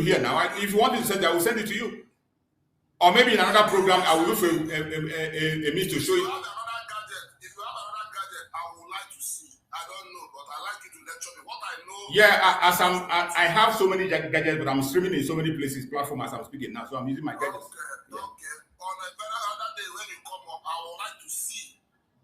here now. If you want to send it, I will send it to you. Or maybe in another program, I will look for a means to show you. If you have another gadget, I would like to see. I don't know, but I like you to lecture me. What I know. Yeah, I have so many gadgets, but I'm streaming in so many places, platforms as I'm speaking now. So I'm using my gadgets. Okay. On a better other day when you come up, I would like to see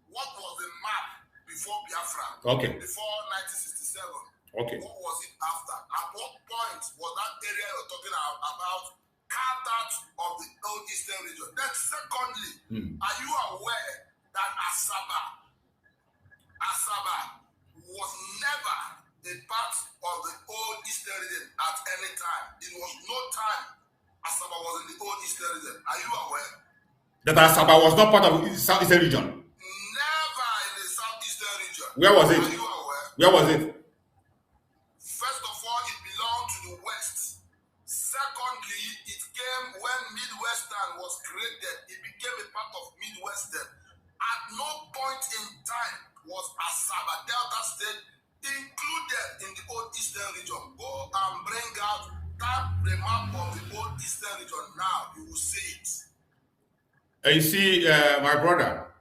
what was the map before Biafra. Okay. Before 1967. Okay. What was it after? At what point was that area you're talking about carved out of the old Eastern region? Then secondly, are you aware that Asaba was never a part of the old Eastern region at any time? It was no time Asaba was in the old Eastern region. Are you aware? That Asaba was not part of the Southeastern region? Never in the Southeastern region. Where was it? Are you aware? Where was it? First of all, it belonged to the West. Secondly, it came when Midwestern was created. It became a part of Midwestern. At no point in time was Asaba Delta State included in the old Eastern region. Go and bring out the map of the old Eastern region now. You will see it. You see, my brother,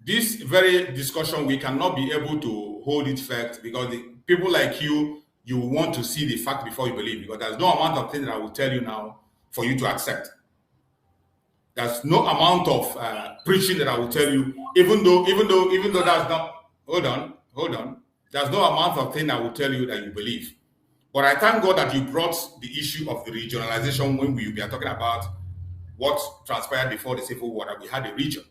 this very discussion, we cannot be able to hold it fact because the people like you want to see the fact before you believe, because there's no amount of things that I will tell you now for you to accept. There's no amount of preaching that I will tell you, even though that's not, hold on. There's no amount of thing I will tell you that you believe. But I thank God that you brought the issue of the regionalization when we are talking about what transpired before the Civil War, that we had a region.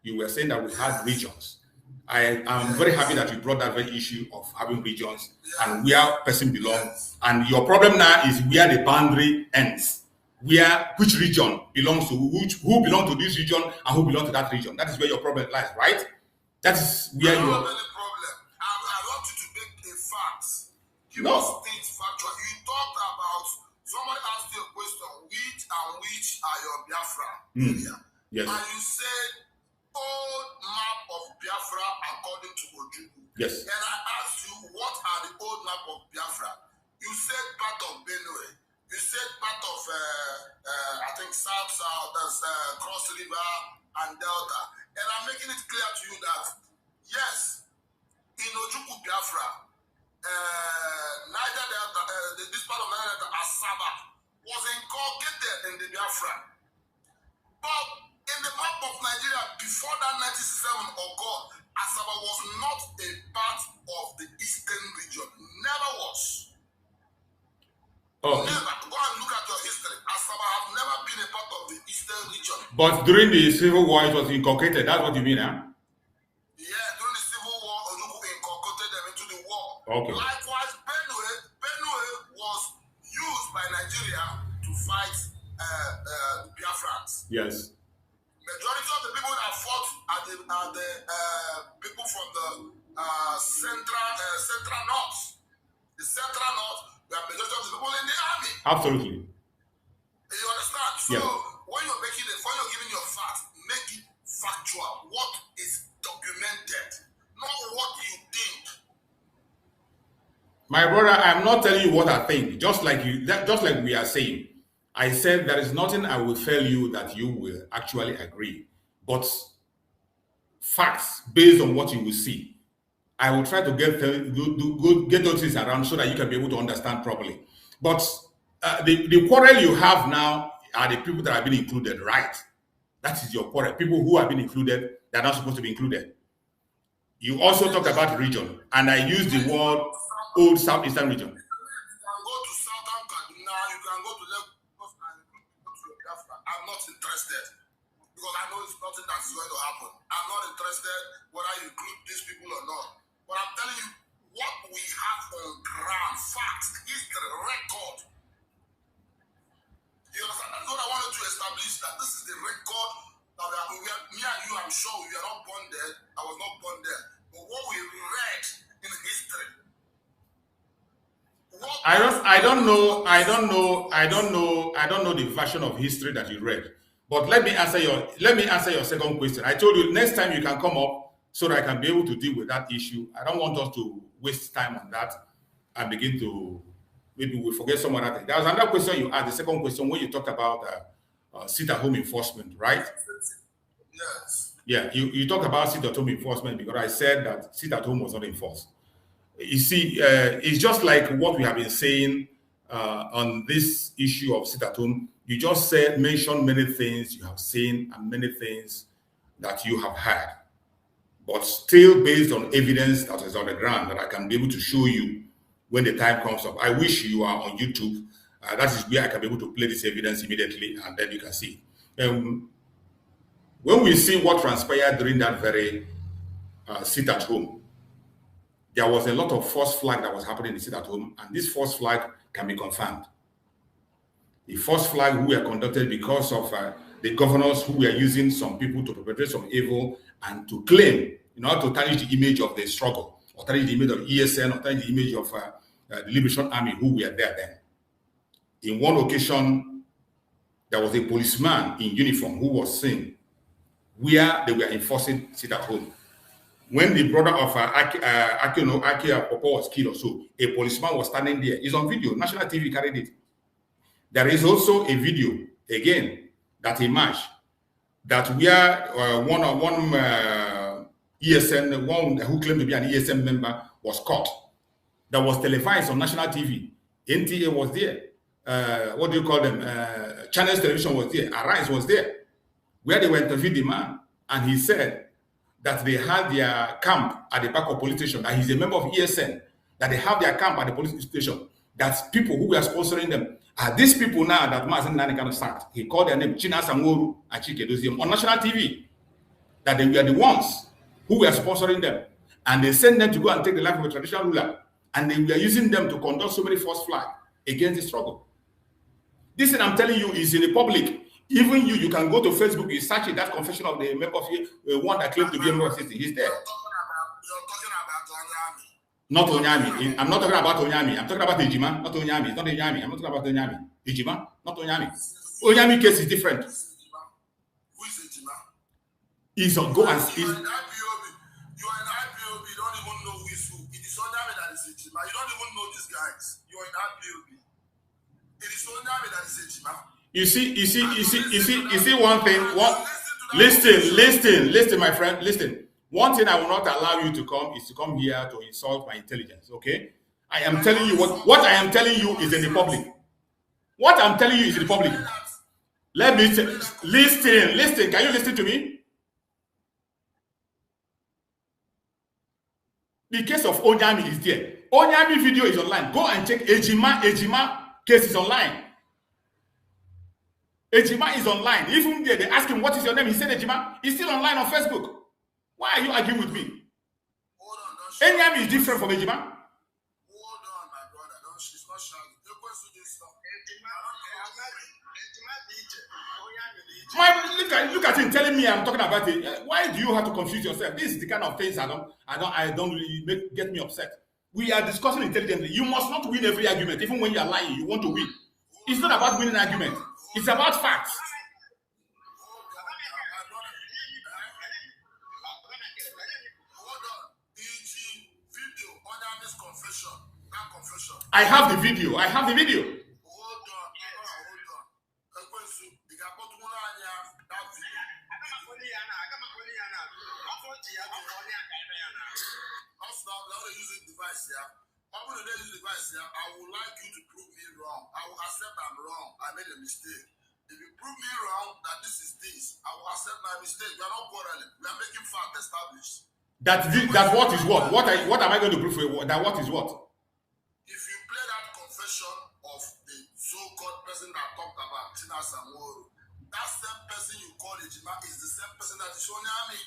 You were saying that we had regions. I am very happy that you brought that very issue of having regions and where person belongs. And your problem now is where the boundary ends. Which region belongs to who belongs to this region and who belongs to that region. That is where your problem lies, right? That is where you are. I want you to make a fact. Give No. us things factual. You talked about, somebody asked you a question, which are your Biafra area? Yes. And you said, old map of Biafra according to Ojukwu. Yes. And I asked you, what are the old map of Biafra? You said part of Benue. You said part of, I think, South, that's Cross River and Delta. And I'm making it clear to you that, yes, in Ojukwu Biafra, Niger Delta, this part of Niger Delta, Asaba, was inculcated in the Biafra. But in the map of Nigeria, before that 1967 occurred, Asaba was not a part of the Eastern region. Never was. Oh. Never. Go and look at your history. Asaba have never been a part of the Eastern region. But during the Civil War, it was inculcated. That's what you mean, huh? Yeah, during the Civil War, Ojukwu inculcated them into the war. Okay. Likewise, Benue was used by Nigeria to fight the Biafrans. Yes. Majority of the people that fought are the people from the central north. The central north, the majority of the people in the army. Absolutely. You understand? So Yeah. when you're giving your facts, make it factual. What is documented, not what you think. My brother, I'm not telling you what I think. Just like we are saying, I said there is nothing I will tell you that you will actually agree, but facts based on what you will see. I will try to get those things around so that you can be able to understand properly. But the quarrel you have now are the people that have been included, right? That is your quarrel. People who have been included, they're not supposed to be included. You also talked about region, and I used the word old Southeastern region. You can go to Southern Kaduna, you can go to Lagos and go to Biafra. I'm not interested because I know it's nothing that is going to happen. I'm not interested whether you include these people or not. But I'm telling you what we have on ground, facts, history, record. You understand? That's what I wanted to establish, that this is the record that me and you, I'm sure we are not born there. I was not born there. But what we read in history. I don't know the version of history that you read. But let me answer your second question. I told you next time you can come up so that I can be able to deal with that issue. I don't want us to waste time on that and begin to maybe we forget some other thing. There was another question you asked, the second question, when you talked about sit-at-home enforcement, right? Yes. Yeah, you talked about sit-at-home enforcement because I said that sit-at-home was not enforced. You see, it's just like what we have been saying on this issue of sit-at-home. You just mentioned many things you have seen and many things that you have heard, but still based on evidence that is on the ground that I can be able to show you when the time comes up. I wish you are on YouTube. That is where I can be able to play this evidence immediately, and then you can see. When we see what transpired during that very sit-at-home, there was a lot of false flag that was happening in the sit-at-home, and this false flag can be confirmed. The false flag who were conducted because of the governors who were using some people to perpetrate some evil and to claim, in order to tarnish the image of the struggle, or tarnish the image of ESN, or tarnish the image of the Liberation Army who were there then. In one occasion, there was a policeman in uniform who was seen where they were enforcing sit-at-home. When the brother of Aki Popo was killed or so, a policeman was standing there. It's on video. National TV carried it. There is also a video, again, that emerged that we are one ESN, one who claimed to be an ESN member was caught. That was televised on national TV. NTA was there. What do you call them? Channels Television was there. Arise was there, where they were interviewing the man, and he said that they had their camp at the back of police station, that he's a member of ESN, that they have their camp at the police station, that people who were sponsoring them are these people now that Mazen Nani kind of sacked. He called their name China Samoru and Chike Dozium on national TV, that they were the ones who were sponsoring them, and they sent them to go and take the life of a traditional ruler, and they were using them to conduct so many false flags against the struggle. This thing I'm telling you is in the public. Even you can go to Facebook, you search it, that confession of the member of one that claimed to be a member of the city. He's there. You're talking about Onyami. Not Onyami. I'm not talking about Onyami. I'm talking about Ejima, not Onyami. It's not Onyami. I'm not talking about Onyami. Ejima, not Onyami. Onyami case is different. Who is Ejima? He's on go and You are in IPOB. You are in IPOB. You don't even know who is who. It is Onyami that is Ejima. You don't even know these guys. You are in IPOB. It is Onyami that is Ejima. You see one thing. Listen, my friend, listen. One thing I will not allow you to come is to come here to insult my intelligence, okay? I am telling you what I am telling you is in the public. What I'm telling you is in the public. Let me listen. Can you listen to me? The case of Onyami is there. Onyami video is online. Go and check Ejima case is online. Ejima is online. Even there, they ask him, what is your name? He said Ejima. He's still online on Facebook. Why are you arguing with me? Hold on, Ejima is different from Ejima. Hold on, my brother. She's not shouting. You're going to do stuff. Look at him telling me I'm talking about it. Why do you have to confuse yourself? This is the kind of things I don't really get me upset. We are discussing intelligently. You must not win every argument. Even when you are lying, you want to win. It's not about winning an argument. It's about facts. I have the video. I would like you to prove me wrong. I will accept I'm wrong. I made a mistake. If you prove me wrong that this is this, I will accept my mistake. We are not quarreling. We are making fact established. That what is what? What am I going to prove for you? That what is what? If you play that confession of the so-called person that talked about Tina Samoru, that same person you call Ejima is the same person that is Onyami.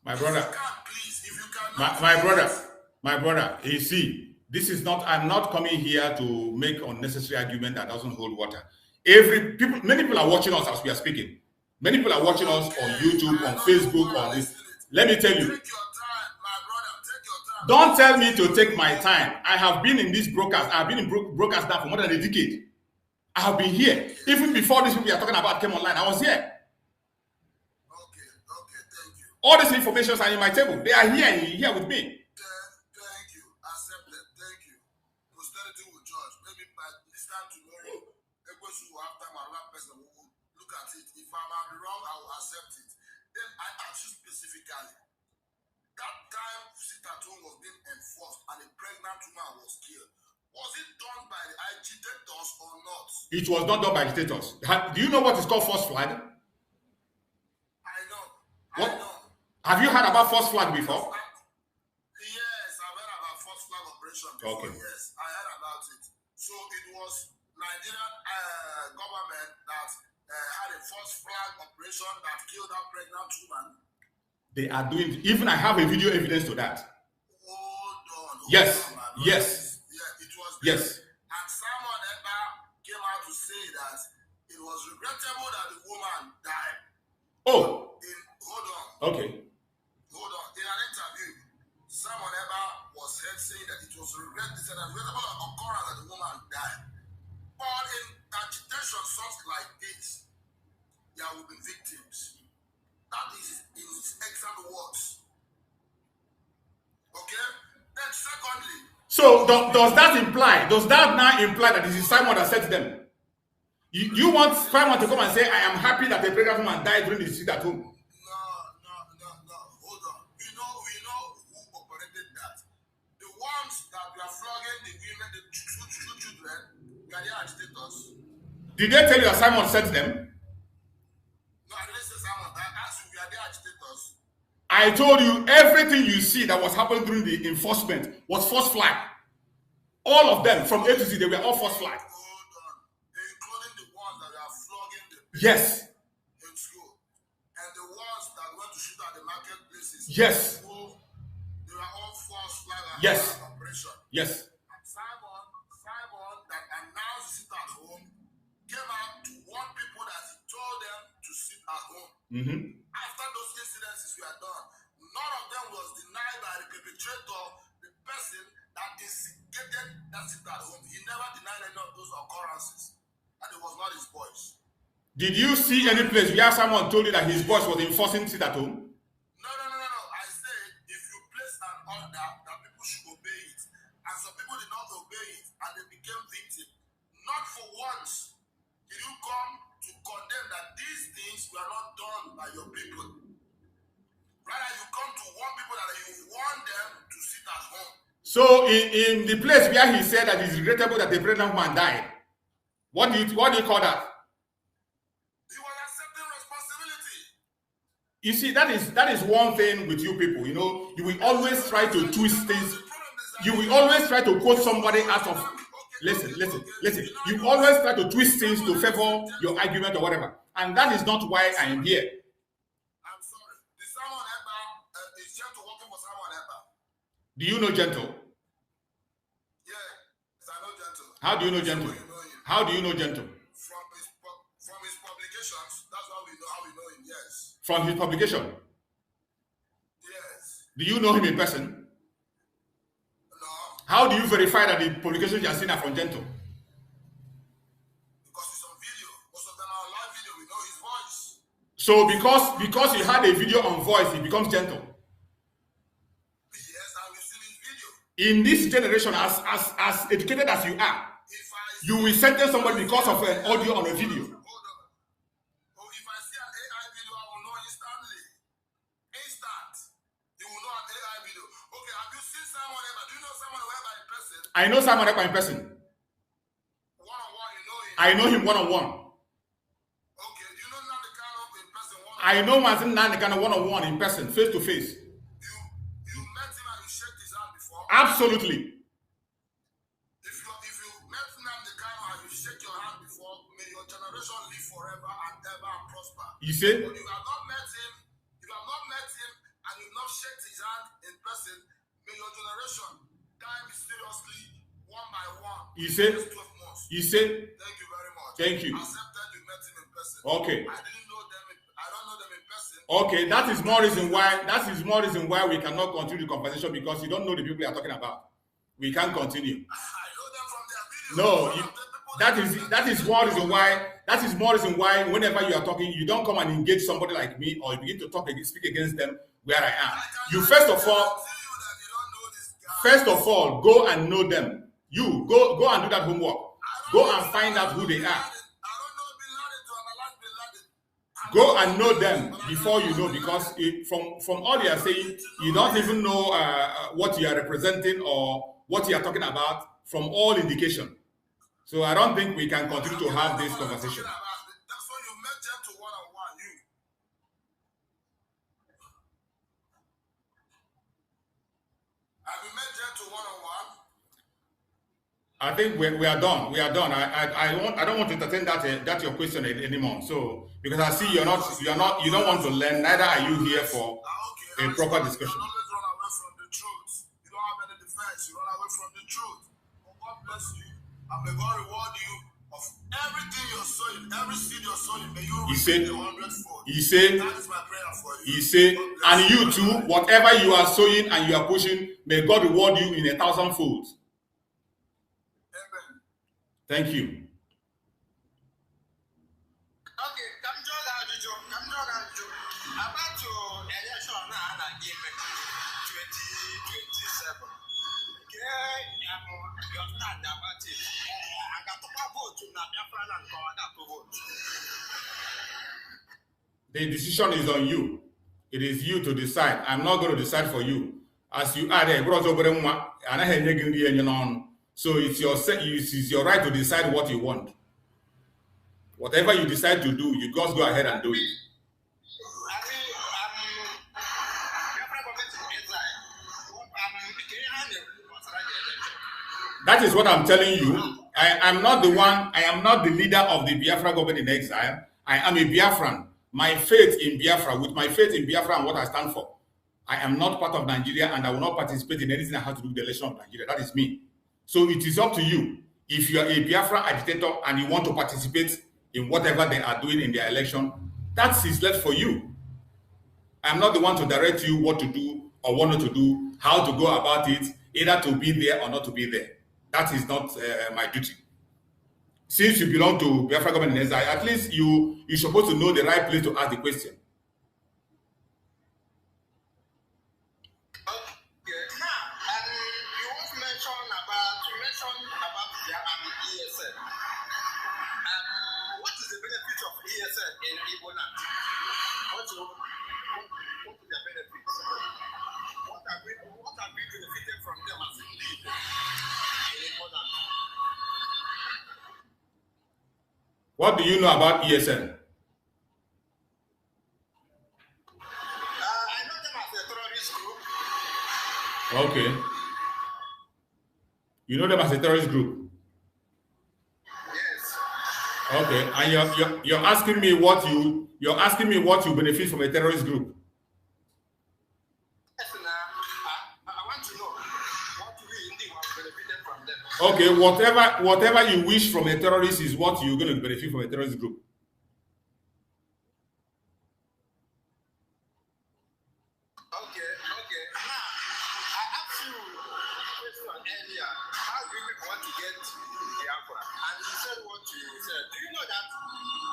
My brother. My brother, you see, this is not, I'm not coming here to make unnecessary argument that doesn't hold water. Many people are watching us as we are speaking. Many people are watching us on YouTube, on Facebook, on this. Let me tell you. Take your time, my brother, take your time. Don't tell me to take my time. I have been in this broadcast. I have been in broadcast now for more than a decade. I have been here. Even before these people we are talking about came online, I was here. Okay, thank you. All these informations are in my table. They are here with me. Thank you. Accept it. Thank community will judge. Maybe by this time tomorrow, everybody will have time, another person will look at it. If I'm wrong, I will accept it. Then I ask you specifically. That time sit-at-home was being enforced and a pregnant woman was killed. Was it done by the agitators or not? It was not done by agitators. Do you know what is called false flag? I know. What? I know. Have you heard about false flag before? Yes, I've heard about false flag operation before. Okay. Yes, I heard about it. So it was Nigerian government that had a false flag operation that killed that pregnant woman. They are doing, even I have a video evidence to that. Hold on. Yes. Yes. Yeah, it was there. Yes. And someone ever came out to say that it was regrettable that the woman died. Oh. Hold on. Okay. Hold on. In an interview, someone ever was heard saying that it was regrettable occurrence that the woman died. But in agitation such like this, there will be victims. That is in his exact words. Okay? Then secondly. So does that now imply that this is Simon that said to them? You want Simon to come and say, I am happy that the pregnant woman died during the sit-at-home? No. Hold on. We know who operated that. The ones that were flogging the women, the children, were the agitators. Did they tell you that Simon said to them? No, I didn't say Simon. I asked you, we are the agitators. I told you everything you see that was happening during the enforcement was false flag. All of them, from A to Z, they were all false flag. Hold on. Including the ones that are flogging the people Yes. in school. And the ones that went to shoot at the marketplaces. Yes. They were all false flag Yes. operation. Yes. And Simon that announced sit at home came out to warn people that he told them to sit at home. Mm-hmm. After those incidences were done, none of them was denied by the perpetrator, the person that instigated that sit at home. He never denied any of those occurrences, and it was not his voice. Did you see any place where someone told you that his boss was enforcing sit at home? No. I said if you place an order that people should obey it, and some people did not obey it, and they became victims. Not for once did you come to condemn that these things were not done by your people. Rather, you come to warn people that you want them to sit at home. So in the place where he said that it's regrettable that the pregnant woman died, what do you call that? He was accepting responsibility. You see, that is one thing with you people. You know, you will always try to twist things. You will always try to quote somebody out of. Listen. You always try to twist things to favor your argument or whatever, and that is not why I am here. I'm sorry. Is someone ever is Gentle working for someone ever? Do you know Gentle? Yes, I know Gentle. How do you know Gentle? How do you know Gentle? From his publications, that's how we know him. Yes. From his publication. Yes. Do you know him in person? No. How do you verify that the publications you are seeing are from Gentle? Because it's on video. Most of them are on live video. We know his voice. So because he had a video on voice, he becomes Gentle. Yes, and we've seen his video. In this generation, as educated as you are, you will sentence somebody because of an audio on a video. Hold on. Oh, if I see an AI video, I will know instantly. Instant. You will know an AI video. Okay, have you seen someone ever? Do you know someone ever in person? I know Simon Ekpa in person. One-on-one, you know him. I know him one-on-one. Okay, do you know Nandekano in person? I know Mazin Nandekano one-on-one in person, face-to-face. You met him and you shook his hand before? Absolutely. If you met Nandekano and you shake your hand before, may your generation live forever and ever and prosper. You see? But if you have not met him and you've not shaked his hand in person, may your generation die mysteriously one by one. You see? 12 months. You see? Thank you very much. Thank you. Accepted you met him in person. Okay. I don't know them in person. Okay, that is more reason why we cannot continue the conversation, because you don't know the people we are talking about. We can't continue. I know them from their videos. No, that is more reason why whenever you are talking, you don't come and engage somebody like me or you begin to speak against them where I am. You first of all go and know them. You go and do that homework. Go and find out who they are. Go and know them before you know, because from all they are saying, you don't even know what you are representing or what you are talking about from all indication. So I don't think we can continue to have this conversation. That's why you met them to one-on-one. Have you met them to one-on-one? I think we are done. We are done. I don't want to entertain that your question anymore. So because I see you don't want to learn. Neither are you here for a proper discussion. You always run away from the truth. You don't have any defense. You run away from the truth. God bless you, and may God reward you of everything you're sowing, every seed you're sowing. May you receive 100-fold. He said, that is my prayer for you. He said, and you too, whatever you are sowing and you are pushing, may God reward you in 1,000-fold. Thank you. Okay, come join about your election now and give 2027. Okay, your stand about it. I got to vote to BIAFRA and vote. The decision is on you. It is you to decide. I'm not going to decide for you. As you are there, so it's your right to decide what you want. Whatever you decide to do, you just go ahead and do it. That is what I'm telling you. I am not the one. I am not the leader of the Biafra government in exile. I am a Biafran. My faith in Biafra, with my faith in Biafra and what I stand for, I am not part of Nigeria, and I will not participate in anything that has to do with the election of Nigeria. That is me. So it is up to you. If you are a Biafra agitator and you want to participate in whatever they are doing in their election, that is left for you. I'm not the one to direct you what to do or what not to do, how to go about it, either to be there or not to be there. That is not my duty. Since you belong to Biafra government in exile, at least you're supposed to know the right place to ask the question. What do you know about ESN? I know them as a terrorist group. Okay. You know them as a terrorist group? Yes. Okay. And you're asking me what you benefit from a terrorist group? Yes, I want to know what you think was benefited from them. Okay, whatever you wish from a terrorist is what you're going to benefit from a terrorist group. Okay. Now, I asked you a question earlier. How do you want to get BIAFRA? And you said what you said. Do you know that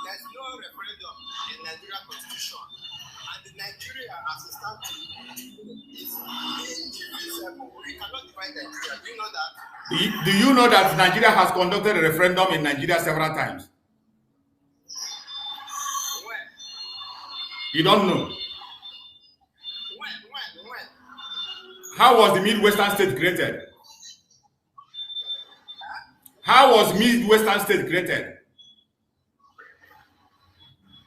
there's no referendum in Nigeria Constitution? And the Nigeria as a stand is indivisible. We cannot divide Nigeria. Do you know that? Do you know that Nigeria has conducted a referendum in Nigeria several times? When? You don't know? When? How was the Midwestern state created? How was Midwestern state created?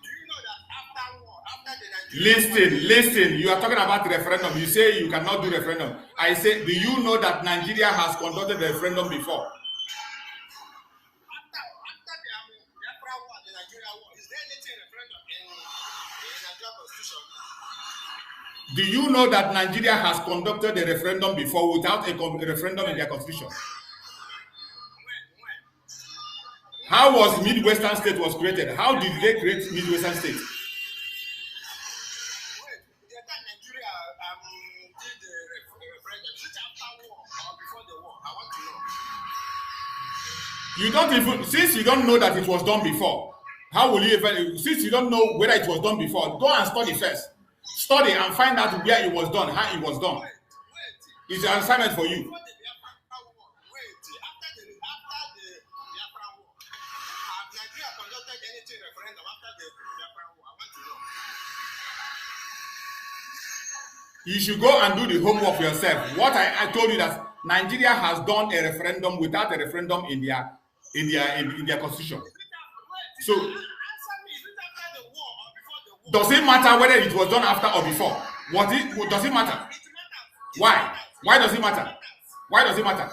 Do you know that after war, after the Nigeria... Listen, you are talking about referendum. You say you cannot do referendum. I say, do you know that Nigeria has conducted a referendum before? After the Biafra war, the Nigeria war, is there anything referendum in Nigeria Constitution? Do you know that Nigeria has conducted a referendum before without a referendum in their constitution? When? How was Midwestern state was created? How did they create Midwestern state? Wait, the time Nigeria did the referendum, is it after war or before the war? I want to know. You don't even, since you don't know that it was done before, how will you even, since you don't know whether it was done before, go and study first. Study and find out where it was done, how it was done. Wait. It's an assignment for you. Before the Biafra war, wait, after anything referendum after the Biafra war? I want to know. You should go and do the homework yourself. What I told you that Nigeria has done a referendum without a referendum in their constitution. So does it matter whether it was done after or before? Does it matter? Why? Why does it matter? Why does it matter?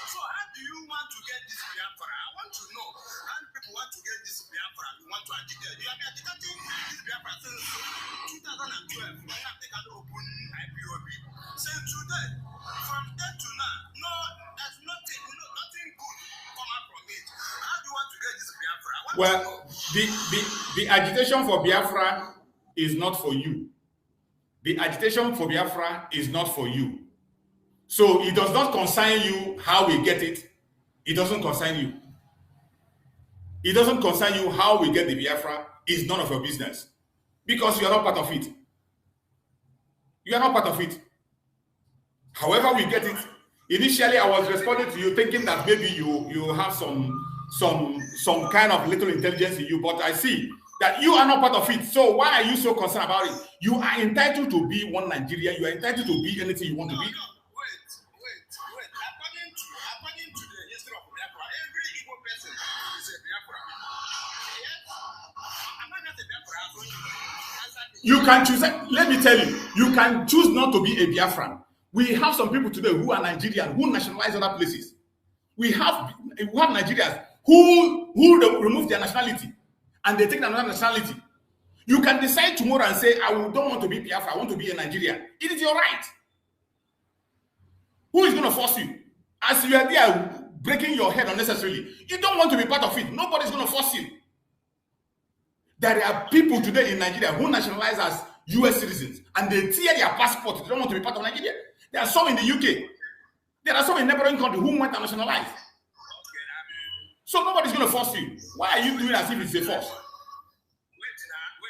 So how do you want to get this Biafra? I want to know how people want to get this Biafra. You want to agitate. You have been agitating this Biafra since 2012. When they can open IPOB. Since today, from then to now, no, there's nothing good come out from it. How do you want to get this Biafra? Well, the agitation for Biafra is not for you. The agitation for Biafra is not for you. So it does not concern you how we get it. It doesn't concern you. It doesn't concern you how we get the Biafra. It's none of your business. Because you are not part of it. You are not part of it. However we get it. Initially, I was responding to you thinking that maybe you have some kind of little intelligence in you, but I see that you are not part of it. So why are you so concerned about it? You are entitled to be one Nigeria. You are entitled to be anything you want to be. According to the history of Biafra, every Igbo person is a Biafra. I'm not a Biafra. You can choose. Let me tell you, you can choose not to be a Biafran. We have some people today who are Nigerian, who nationalize other places. We have Nigerians who remove their nationality and they take another nationality. You can decide tomorrow and say, don't want to be Biafra, I want to be a Nigerian. It is your right. Who is going to force you? As you are there breaking your head unnecessarily, you don't want to be part of it. Nobody's going to force you. There are people today in Nigeria who nationalize as US citizens and they tear their passport. They don't want to be part of Nigeria. There are some in the UK. There are some in neighboring countries who want to nationalize. So nobody's going to force you. Why are you doing as if it's a force? Wait now. I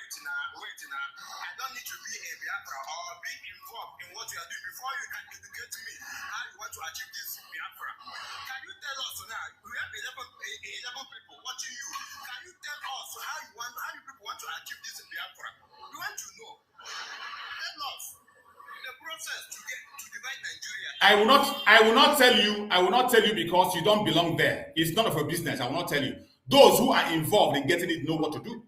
don't need to be a Biafra or be involved in what you are doing before you can educate me how you want to achieve this Biafra. Can you tell us now? We have 11 people watching you. Can you tell us how you people want to achieve this Biafra? We want to know. Tell us the process to divide Nigeria. I will not tell you because you don't belong there. It's none of your business. I will not tell you. Those who are involved in getting it know what to do.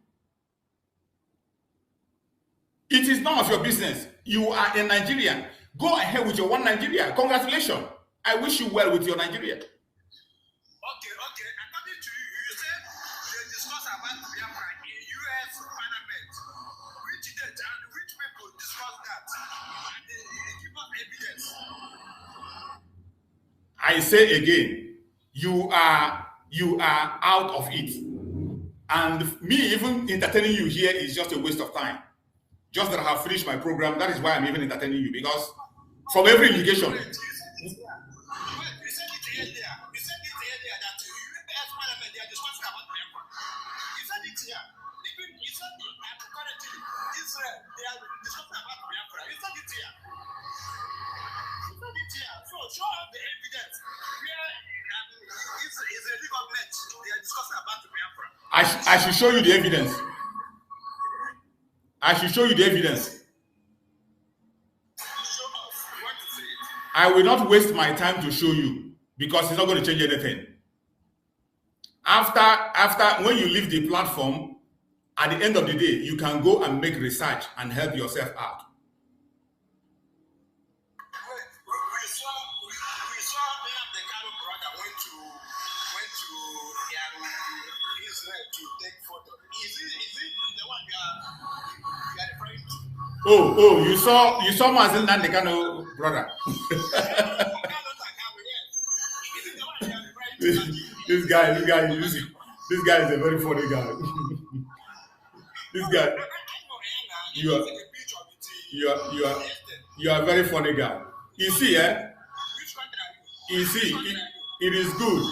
It is none of your business. You are a Nigerian. Go ahead with your one Nigeria. Congratulations. I wish you well with your Nigeria. Okay. According to you, you said they discuss about Biafra in U.S. Parliament. Which date and which people discuss that? And they give us evidence. I say again, you are out of it. And me even entertaining you here is just a waste of time. Just that I have finished my program, that is why I'm even entertaining you, because from every indication. You said it earlier. You said it earlier that U.S. Parliament they are discussing about Biafra. You said it here. Even you said it currently Israel they are discussing about Biafra. You said it here. So show us the evidence where Israeli government they are discussing about Biafra. I should show you the evidence. I should show you the evidence. Show us. You want to see it? I will not waste my time to show you because it's not going to change anything. After when you leave the platform, at the end of the day, you can go and make research and help yourself out. We saw the Kano brother went to Israel to take photo. Is it the one you are referring to? Oh, you saw Mazin Nandekano brother. This guy is a very funny guy. This guy, you are a very funny guy. You see, you see, it is good.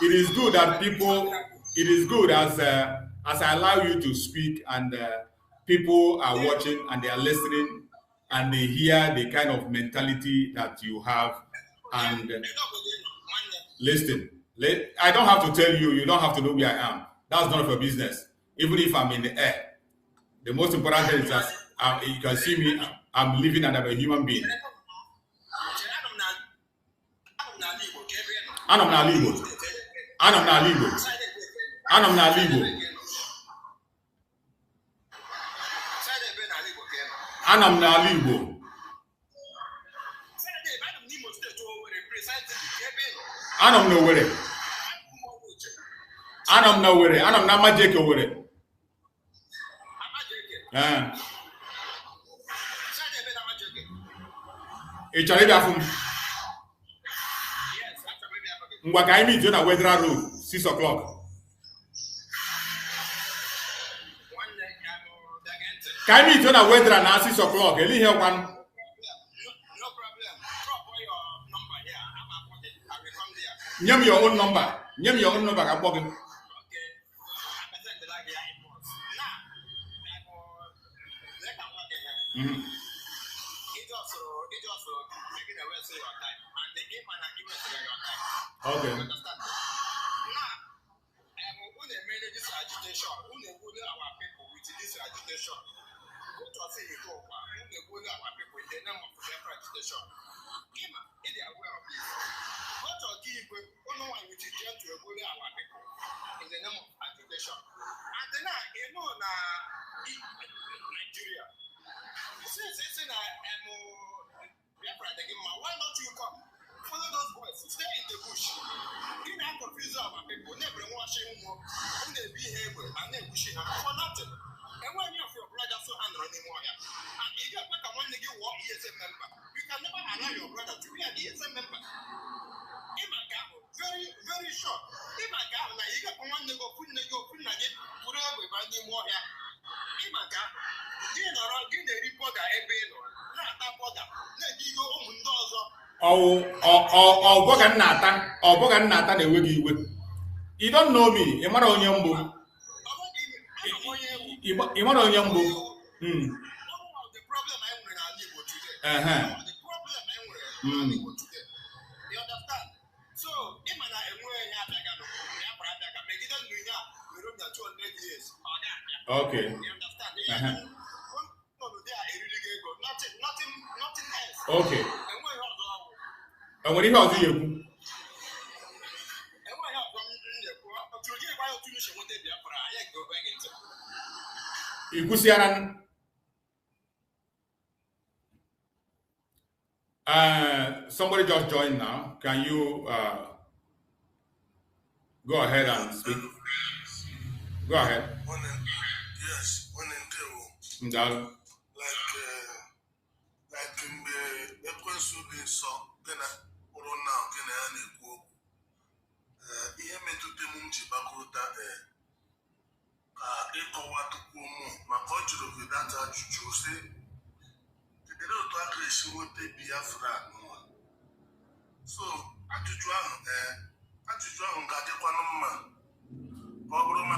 It is good that people. It is good as I allow you to speak and people are watching and they are listening and they hear the kind of mentality that you have and listen. I don't have to tell you, you don't have to know where I am. That's none of your business. Even if I'm in the air. The most important thing is that you can see me, I'm living and I'm a human being. Anam na Igbo. Anam na Igbo. Anam na Igbo. Anam na Igbo. Anam no were. Anam no were. Anam na Majeke were. Echare bia fun. Ngwa ka imi je na Wedra Road 6 o'clock. Ka imi je na Wedra na 6 o'clock. Eli here one. No problem. Drop all your number here. I'm going to come there. Nyem your own number. Nyem your own number ka gbog. Okay. I'm send the like here inbox. Now, It also making a waste of your time. And the aim and agreement for your time. Okay. Understand? Now, when they manage this agitation, when they bully our people with this agitation, what was it you go for? When they bully our people in the name of Biafra agitation, if they are aware of this, what will give no one which is just to bully our people in the name of agitation? And then, Nigeria. Since Biafra, why not you come? Follow those boys, stay in the bush. You not confuse our people, never washing more, when they behave and they pushing for nothing. And when you have your brother so hand running water, and if you put one nigga war ESM member, you can never allow your brother to be an ESM member. Very, very short. If I got now, you got one nigga, put nugget, put up with banding water. If I got, you know, give the reporter a bill, not a border, let you go home doors. You don't know me. You don't know me. The problem I have today. The problem I have today. You understand? So, if I make it 200 years. Okay. You understand? Nothing else. Okay. And when you have you. Somebody just joined now. Can you go ahead and speak? Go ahead. Yes, when in Ndalo. Like in the equation so then or now can I go to the Munchi Bakuta Eco Watukumu, my culture of that you say the little aggression would be Biafra. So at the drum got a one Obroma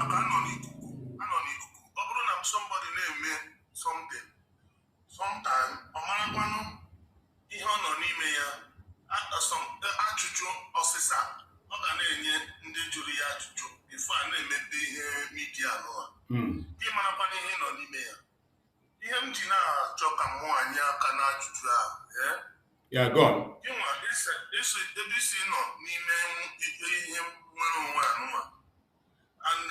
somebody name me something. Sometime, Omanapano, he on email after some attitude officer, Ogananian in the jury attitude, if I name it the media law. He manapani on email. He empty now, Chokamo and Yakana, yeah, go on. You want this ABC not name him one. And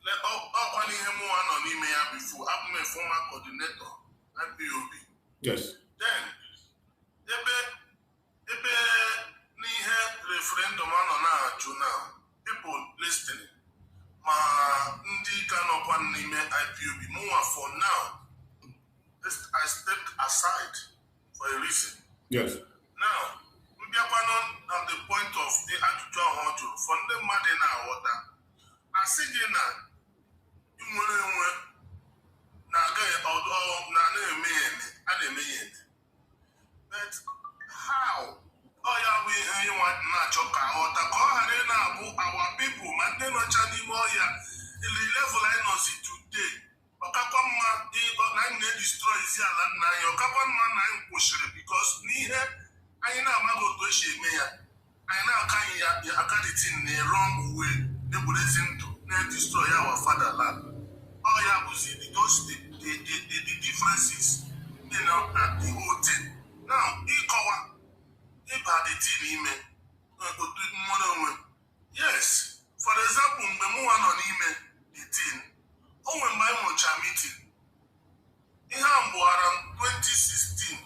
let all him one on email before I'm a former coordinator at BOB. Yes. Then near referendum on our journal. People listening. Ma ndi cannot one name IPOB more for now. I step aside for a reason. Yes. Now, we are on the point of the attitude from the Madina water. I see you now. You want but how? Oh yeah, we want natural water. Our people, man, they not charging more. The level I know see today. pushiri because n'ihe anyị na-amaghị otu esi eme ya anyị na-akaghị ya akaditi in a wrong way na-egburezi ndụ na-destroy our fatherland. All ya bụzi the differences at the whole thing. Now, ịkọwa ịba the thing n'ime otu mmanụ onwe. Yes, for example, mgbe mụnwa nọ n'ime the thing, o nwere mgbe anyị nwecha meeting. Ihe a mgbụghara 2016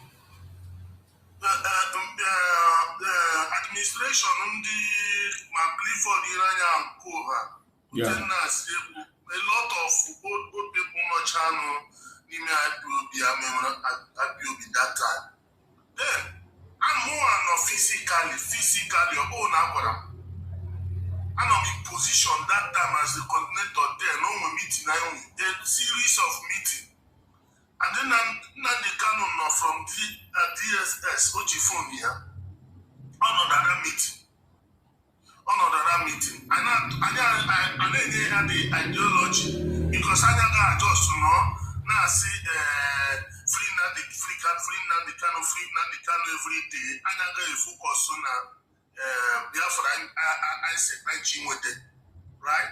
administration ndị ma Clifford Iranya nke ụha a lot of old people nọchanụ n'ime IPOB that time. Then amụwa nọ physically ọ bụrụ na agwara I'm in position that time as the coordinator there. No meeting, a series of meetings. And then the canon from DSS, Ojifon here, another meeting. And I had the ideology because I got just now see free the canon every day. I got a focus on Biafra, I said, right?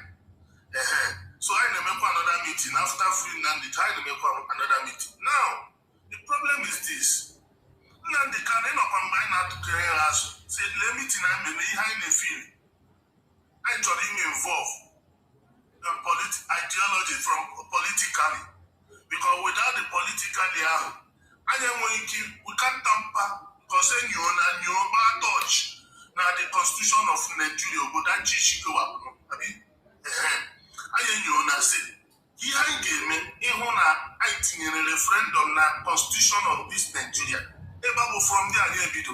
So I remember another meeting after FINLAND. I remember another meeting. Now, the problem is this. Nandi can end up combine out to carry us. Say, let me tell you, behind the field. I told him involved in ideology from politically. Because without the politically, we can't tamper because you bad touch. Now the constitution of Nigeria, but that Chico, I mean, I say, here I game in a referendum na constitution of this Nigeria. Able from there, video.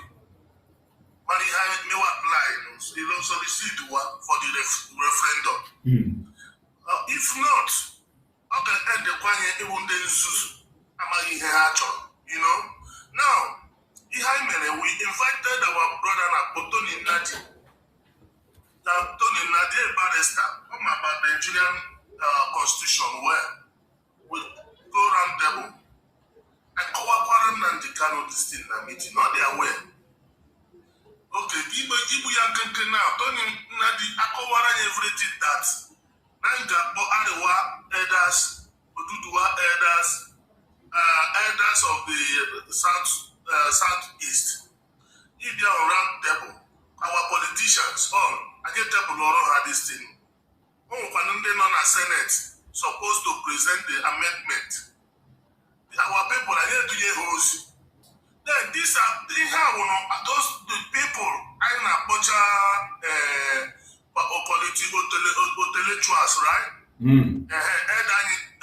But he may apply, he also received one for the referendum. If not, I can end the one here, it won't do. You know, now. We invited our brother Tony Nadi, barrister, come about the Nigerian constitution where we go round table and cooperate and the canon this thing meeting, not their way. Okay, Ibu Yankan now, Tony Nadi, everything that Nanga Arewa elders, Oduduwa elders of the Southeast. If they are around table, our politicians, I get table or had this thing. Senate supposed to present the amendment. Our people are here to hear who's. Then these are those the people I'm a bunch of intellectuals, right?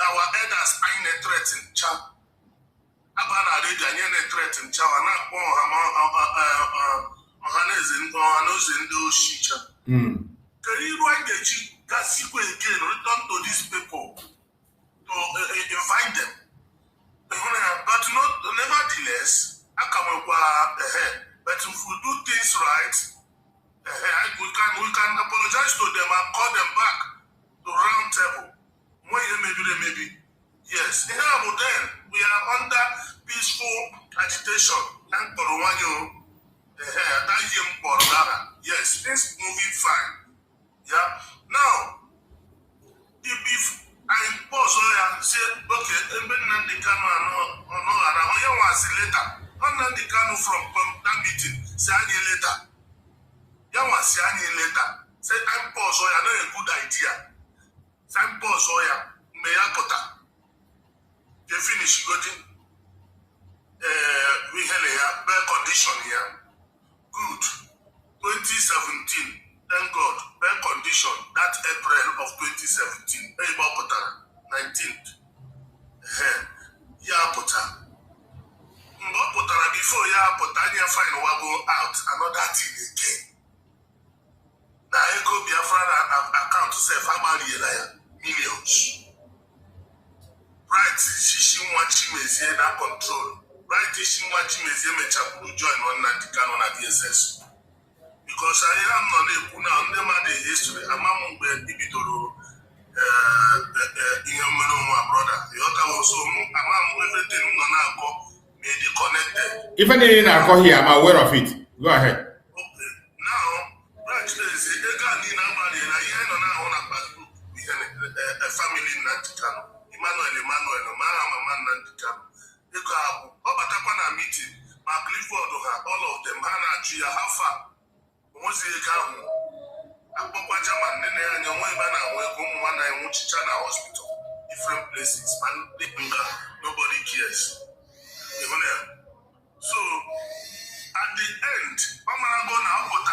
Our elders are in a threat in chat. Abana ready and a threat in Chawana Can you write the Gasiko again, return to these people to invite them? But nevertheless, I come ahead. But if we do things right, we can apologize to them and call them back to round table. When you maybe. Yes, then we are under peaceful agitation. Yes, things moving fine. Yeah. Now, if I impose and say, okay, the Kano later. The Kano from that meeting, say later. Later. Say I impose not a good idea. Say I impose may I put that. They finish getting we had a bad condition here. Good. 2017, thank God, bad condition. That April of 2017. 19th. Before fine go out, another thing again. Now BIAFRA account say millions. Right, she watching me that control. Right, she watching me join one at the SS. Because I am not a Puna under the history. I'm among the Bibitoro in my brother. The other also among everything may be connected. If anything I call here, I'm aware of it. Go ahead. Okay. Now, branch is a guy in Amadi, and I hear on a Facebook, a family in Nanticano. Emmanuel, man, Nanticano. They go up, Obatakwana meeting, Mark Clifford, all of them, Hannah, Gia, how far? Once they come, Papa German, then they are one man, one I want to China hospital, different places, and nobody cares. So, at the end, I'm going to put the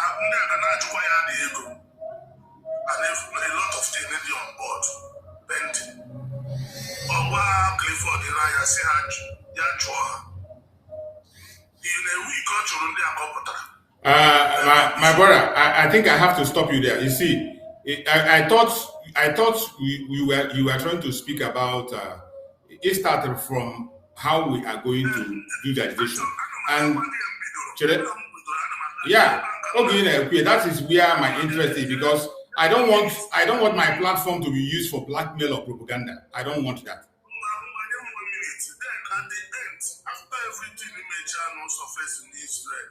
ego, and if a lot of things on board, pending. Clifford, I say, my brother, I think I have to stop you there. You see, I thought you were trying to speak about it started from how we are going to do the agitation. And yeah, okay, that is where my interest is, because I don't want my platform to be used for blackmail or propaganda. I don't want that. After everything surface in Israel,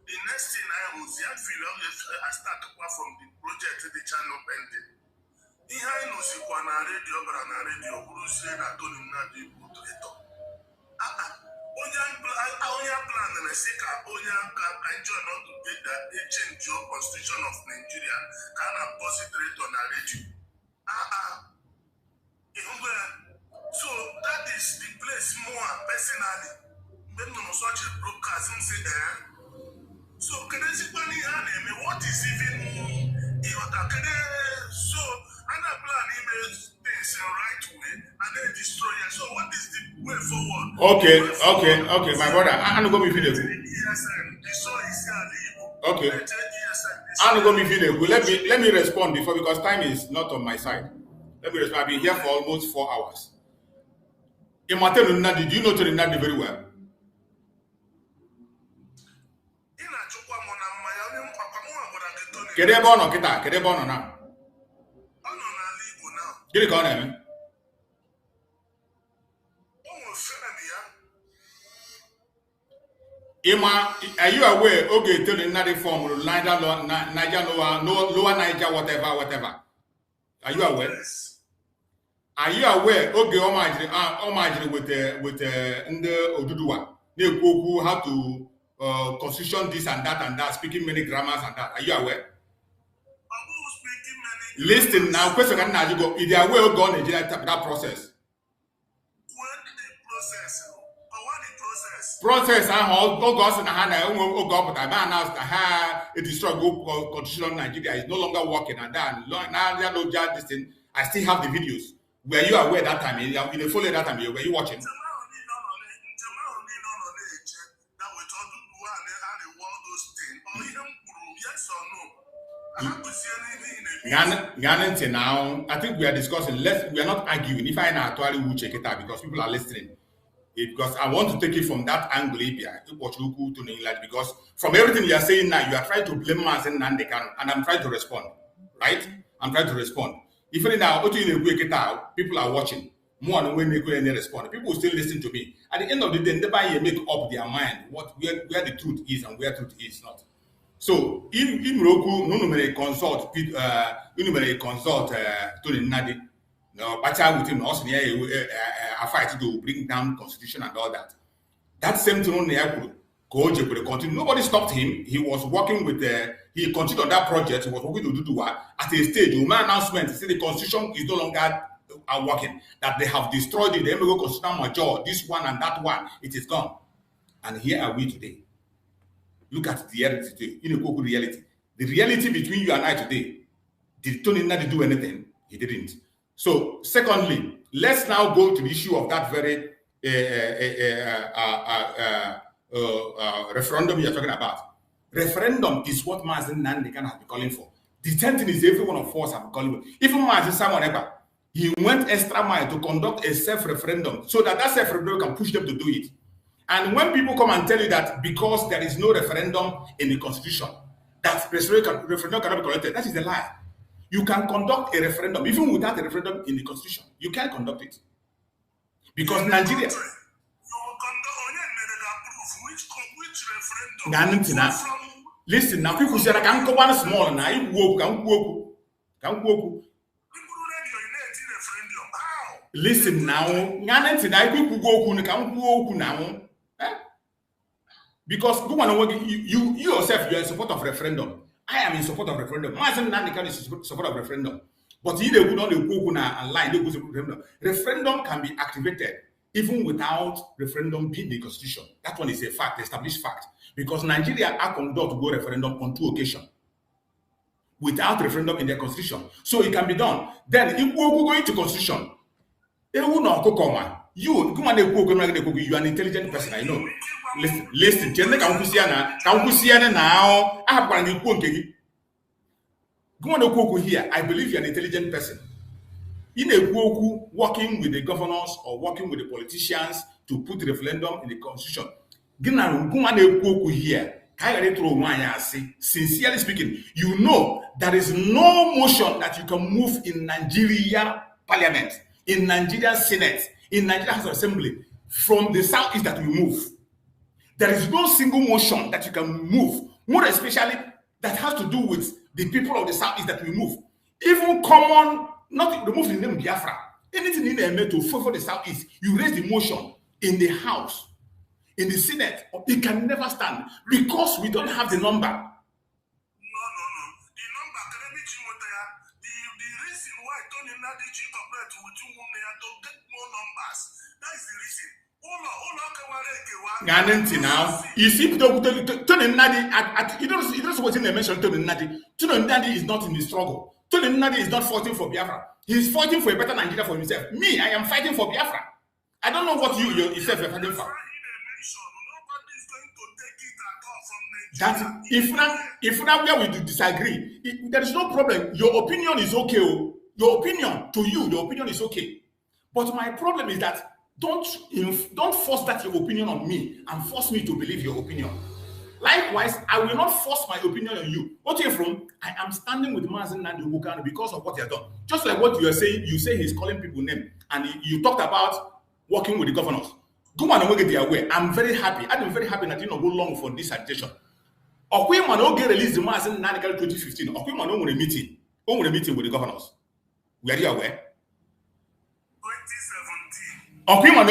the next thing I was I start from the project the channel pending. Behind us, you can radio, Onya plan and I say Onya enjoy not to get that change your constitution of Nigeria can concentrate on a radio. So that is the place more personally. When no such a broadcast and say so can I see what is even so and I plan emails things in right way and then destroy it. So what is the way forward? Okay, my brother. I'm going to be video. Okay. I'm going to be video. Let me respond before, because time is not on my side. Let me respond. I've been here for almost 4 hours. In Matelu Nadi, do you know Tony Nadi very well? Kede bono kita, kede bono na. Kede kono eme. Ima, are you aware? Okay, tell the Nadi form Niger lower Niger whatever. Are you aware? Yes. Are you aware? Okay, omajiri with the Oduduwa. They go how to constitution this and that, speaking many grammars and that. Are you aware? Listen now, question can now you go. If they are aware of God, Nigeria that process. Process all goes in the hand. But I announced that it is struggle constitution Nigeria is no longer working and that. Now they don't judge this thing. I still have the videos. Were you aware that time? In the follow that time, were you watching? Now, I think we are discussing. We are not arguing. If I now actually will check it out because people are listening. Because I want to take it from that angle, because from everything you are saying now, you are trying to blame us and I'm trying to respond, right? I'm trying to respond. Even now, people are watching more than when they could respond. People still listen to me. At the end of the day, they make up their mind where the truth is and where truth is not. So, if Roku, no may consult Tony Nadi. No, Bacha with him also a fight to bring down constitution and all that. That same thing on the Koje could continue. Nobody stopped him. He was working with he continued on that project. He was working to do what at a stage. My announcement he said the constitution is no longer working. That they have destroyed it. The Emego Constitutional Major, this one and that one, it is gone. And here are we today. Look at the reality today. In a Koku reality. The reality between you and I today. Did Tony Nadi do anything? He didn't. So, secondly, let's now go to the issue of that very referendum you're talking about. Referendum is what Mazen Nandekan has been calling for. The same thing is every one of us have been calling for. Even Mazen Simon Eba, he went extra mile to conduct a self-referendum so that self-referendum can push them to do it. And when people come and tell you that because there is no referendum in the constitution, that referendum cannot be collected, that is a lie. You can conduct a referendum, even without a referendum in the constitution. You can conduct it. Because Nigeria... referendum. Listen, now people say I can't go one small now. You walk, can't walk. Listen now, people go now. Because you yourself, you are in support of referendum. I am in support of referendum. I am in support of referendum. But if they would not go and line, they go to referendum. Referendum can be activated even without referendum being the constitution. That one is a fact, established fact. Because Nigeria are condemned to go referendum on 2 occasions without referendum in their constitution. So it can be done. Then if we go into constitution, you are an intelligent person, I know. Listen, now. Here, I believe you're an intelligent person. In a working with the governors or working with the politicians to put referendum in the constitution. Here, sincerely speaking, you know there is no motion that you can move in Nigeria Parliament, in Nigeria Senate, in Nigeria House of Assembly from the southeast that we move. There is no single motion that you can move, more especially that has to do with the people of the southeast that we move. Even common, not remove the name Biafra, anything in there to favor the southeast, you raise the motion in the House, in the Senate, it can never stand because we don't have the number. No. The number can be the reason why Tony Nadichi cooperate with you to get more numbers. That is the reason. Now, you see, Tony Nadi, you don't what in the mention Tony Nadi. Tony Nadi is not in the struggle. Tony Nadi is not fighting for Biafra. He's fighting for a better Nigeria for himself. Me, I am fighting for Biafra. I don't know what you yourself are fighting for. That if now where we disagree, there is no problem. Your opinion is okay. Your opinion to you, your opinion is okay. But my problem is that don't force that your opinion on me and force me to believe your opinion. Likewise, I will not force my opinion on you. What are you from? I am standing with Mazen Nandi Bukano because of what he has done. Just like what you are saying, you say he's calling people name, and you talked about working with the governors. Go on and get their way. I'm very happy. I'm very happy that you don't go long for this agitation. Okwe man get released the Mazen Nandi 2015. Okwe man a meeting. A meeting with the governors. Were you aware? 2017. Okwe man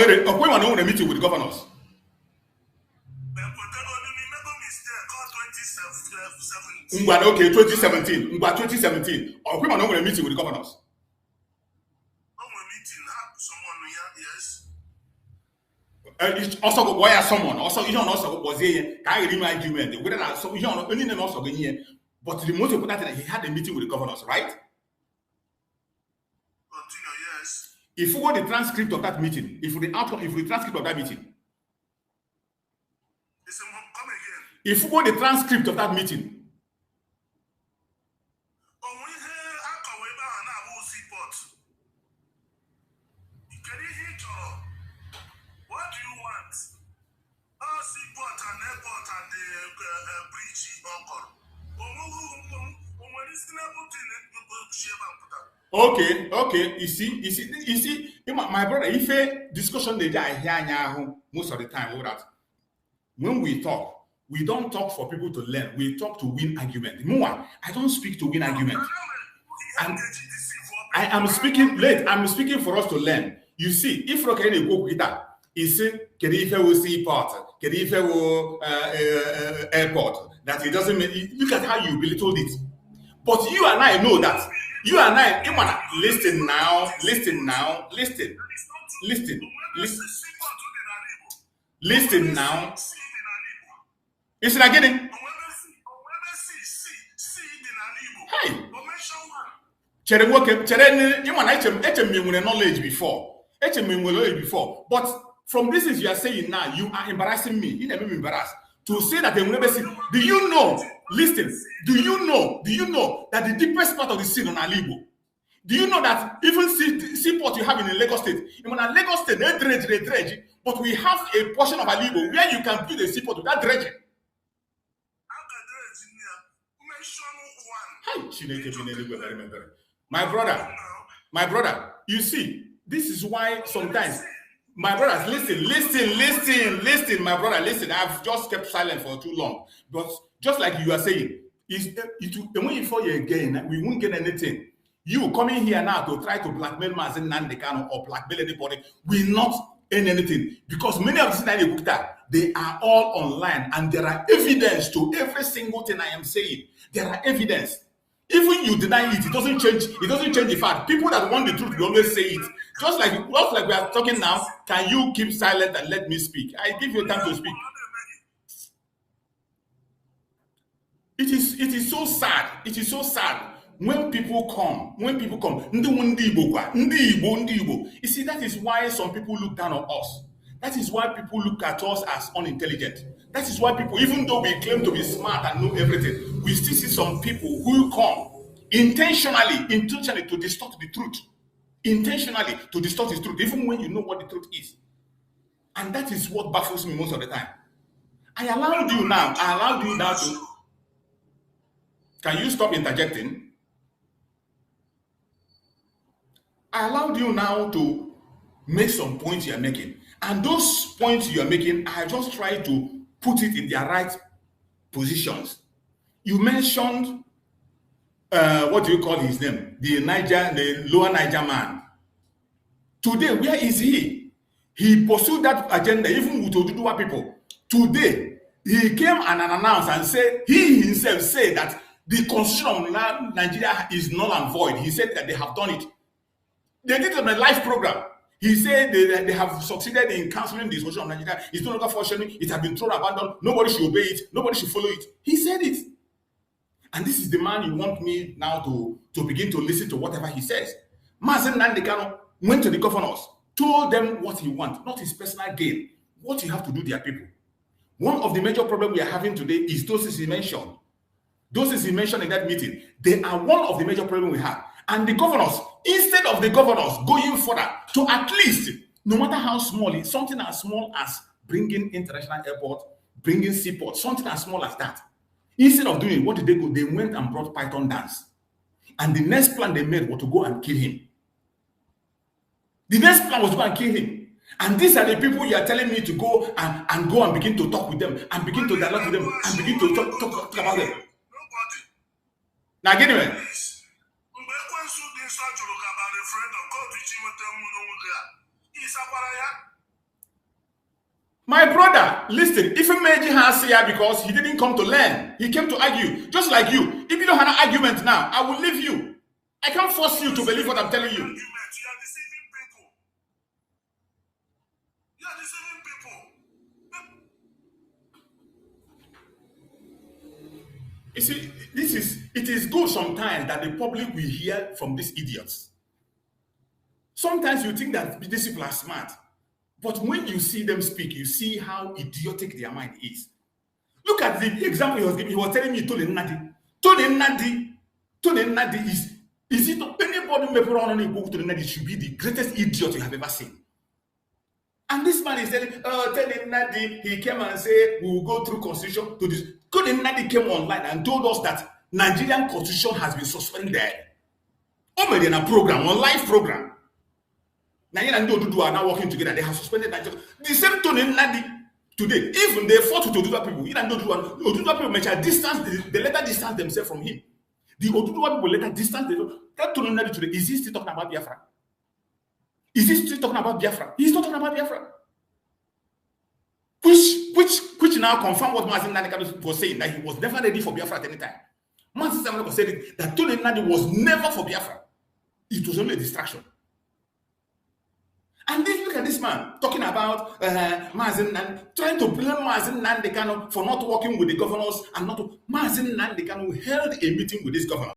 a meeting with the governors. Okay, 2017. 2017. Or we might not meeting with the governors. Yes. Also, why are someone? Also, you don't also was here. Can I remind you, man? Whether that so you don't only name also here. But the most important thing, he had a meeting with the governors, right? Continue, yes. If you got the transcript of that meeting, if the outcome, if the transcript of that meeting, come again. If you got the transcript of that meeting. What do you want? Seaport and airport and the bridge. Okay. You see, my brother, if a discussion they I hear most of the time, that when we talk, we don't talk for people to learn. We talk to win argument. More, I don't speak to win argument. I am speaking late. I'm speaking for us to learn. You see, if you can go with that, is can if will seaport, can if will airport, that it doesn't mean. Look at how you belittled it. But you and I know that. You and I, listen now. Listen now. Is it getting? Hey. Knowledge before. But from this is you are saying now, you are embarrassing me. You never be embarrassed. To say that they will never see. Do you know? Listen. Do you know that the deepest part of the sea on Alibo? Do you know that even seaport you have in Lagos State? In Lagos State, they dredge. But we have a portion of Alibo where you can build a seaport without dredging. My brother, you see, this is why sometimes My brothers, listen, my brother, listen. I've just kept silent for too long. But just like you are saying, when you fall again, we won't get anything. You coming here now to try to blackmail Mazen Nandekano or blackmail anybody will not earn anything. Because many of these they are all online and there are evidence to every single thing I am saying. There are evidence. Even you deny it, it doesn't change the fact. People that want the truth will always say it. Just like we are talking now, can you keep silent and let me speak? I give you time to speak. It is so sad. It is so sad when people come. You see, that is why some people look down on us. That is why people look at us as unintelligent. That is why people, even though we claim to be smart and know everything, we still see some people who come intentionally to distort the truth. Intentionally to distort the truth, even when you know what the truth is. And that is what baffles me most of the time. I allowed you now to... Can you stop interjecting? I allowed you now to make some points you are making. And those points you are making, I just try to put it in their right positions. You mentioned, what do you call his name? The lower Niger man. Today, where is he? He pursued that agenda even with Oduduwa people. Today, he came and announced and said, he himself said that the constitution of Nigeria is null and void. He said that they have done it. They did it on a live program. He said they have succeeded in cancelling the constitution of Nigeria. It's no longer functioning. It has been thrown abandoned. Nobody should obey it. Nobody should follow it. He said it. And this is the man you want me now to begin to listen to whatever he says. Mazen Nandekano went to the governors, told them what he wants, not his personal gain. What you have to do, their people. One of the major problems we are having today is those he mentioned. Those he mentioned in that meeting, they are one of the major problems we have. And the governors, instead of the governors going further to at least, no matter how small, it's something as small as bringing international airport, bringing seaport, something as small as that. Instead of doing it, what did they go? They went and brought Python dance. And the next plan they made was to go and kill him. The next plan was to go and kill him. And these are the people you are telling me to go and begin to talk with them, and begin to dialogue with them, and begin to talk about them. Now, get him. My brother, listen, if Meji has here because he didn't come to learn, he came to argue, just like you. If you don't have an argument now, I will leave you. I can't force you to believe what I'm telling you. You are deceiving people. You are deceiving people. You see, it is good sometimes that the public will hear from these idiots. Sometimes you think that these people are smart. But when you see them speak, you see how idiotic their mind is. Look at the example he was giving. He was telling me Tony Nnadi. Tony Nnadi is it not anybody may put on a book to the Nnadi should be the greatest idiot you have ever seen. And this man is telling Nnadi, he came and said, we will go through constitution to this. Tony Nnadi came online and told us that Nigerian constitution has been suspended. On a program, on live program. Nigeria and Oduduwa are now working together. They have suspended Nigeria. The same Tony Nnadi today, even they fought with Oduduwa people. Oduduwa people mentioned distance, they later distance themselves from him. The Oduduwa people later distance themselves. That Tony Nnadi today, is he still talking about Biafra? Is he still talking about Biafra? He's not talking about Biafra. Which now confirm what Mazen Nandekano was saying, that he was never ready for Biafra at any time. Mazen Nandekano said it, that Tony Nnadi was never for Biafra. It was only a distraction. And then look at this man talking about Mazen Nandekano, trying to blame Mazen Nandekano for not working with the governors and not. Mazen Nandekano held a meeting with this governor.